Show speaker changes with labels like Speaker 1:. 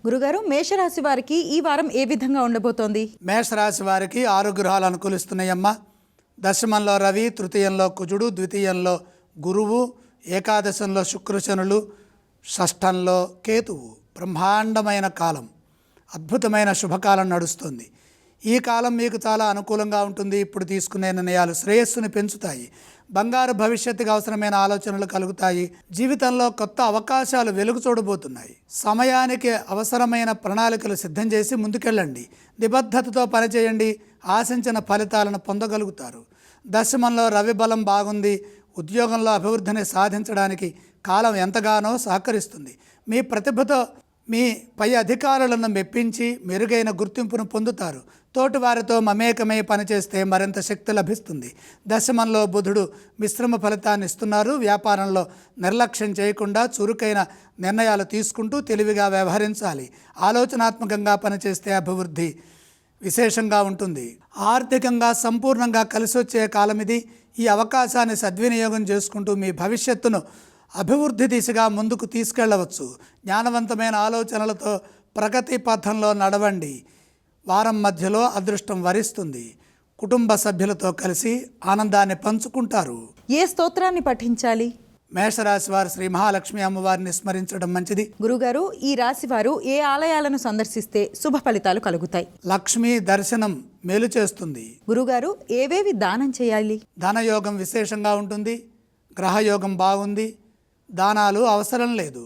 Speaker 1: గురుగారు, మేషరాశి వారికి ఈ వారం ఏ విధంగా ఉండబోతోంది?
Speaker 2: మేషరాశి వారికి 6 గ్రహాలు అనుకూలిస్తున్నాయమ్మా. దశమంలో రవి, తృతీయంలో కుజుడు, ద్వితీయంలో గురువు, ఏకాదశంలో శుక్రశనులు, షష్ఠంలో కేతువు. బ్రహ్మాండమైన కాలం, అద్భుతమైన శుభకాలం నడుస్తుంది. ఈ కాలం మీకు చాలా అనుకూలంగా ఉంటుంది. ఇప్పుడు తీసుకునే నిర్ణయాలు శ్రేయస్సుని పెంచుతాయి. బంగారు భవిష్యత్తుకు అవసరమైన ఆలోచనలు కలుగుతాయి. జీవితంలో కొత్త అవకాశాలు వెలుగు చూడబోతున్నాయి. సమయానికి అవసరమైన ప్రణాళికలు సిద్ధం చేసి ముందుకెళ్ళండి. నిబద్ధతతో పనిచేయండి. ఆశించిన ఫలితాలను పొందగలుగుతారు. దశమంలో రవి బలం బాగుంది. ఉద్యోగంలో అభివృద్ధిని సాధించడానికి కాలం ఎంతగానో సహకరిస్తుంది. మీ ప్రతిభతో మీ పై అధికారులను మెప్పించి మెరుగైన గుర్తింపును పొందుతారు. తోటి వారితో మమేకమై పనిచేస్తే మరింత శక్తి లభిస్తుంది. దశమంలో బుధుడు మిశ్రమ ఫలితాన్ని ఇస్తున్నారు. వ్యాపారంలో నిర్లక్ష్యం చేయకుండా చురుకైన నిర్ణయాలు తీసుకుంటూ తెలివిగా వ్యవహరించాలి. ఆలోచనాత్మకంగా పనిచేస్తే అభివృద్ధి విశేషంగా ఉంటుంది. ఆర్థికంగా సంపూర్ణంగా కలిసి వచ్చే కాలం ఇది. ఈ అవకాశాన్ని సద్వినియోగం చేసుకుంటూ మీ భవిష్యత్తును అభివృద్ధి దిశగా ముందుకు తీసుకెళ్లవచ్చు. జ్ఞానవంతమైన ఆలోచనలతో ప్రగతి పథంలో నడవండి. వారం మధ్యలో అదృష్టం వరిస్తుంది. కుటుంబ సభ్యులతో కలిసి ఆనందాన్ని పంచుకుంటారు.
Speaker 1: ఏ స్తోత్రాన్ని పఠించాలి?
Speaker 2: మేషరాశి వారు శ్రీ మహాలక్ష్మి అమ్మవారిని స్మరించడం మంచిది.
Speaker 1: గురుగారు, ఈ రాశి వారు ఏ ఆలయాలను సందర్శిస్తే శుభ ఫలితాలు కలుగుతాయి?
Speaker 2: లక్ష్మీ దర్శనం మేలు చేస్తుంది.
Speaker 1: గురుగారు, ఏవేవి దానం చేయాలి?
Speaker 2: ధనయోగం విశేషంగా ఉంటుంది. గ్రహయోగం బాగుంది. దానాలు అవసరం లేదు.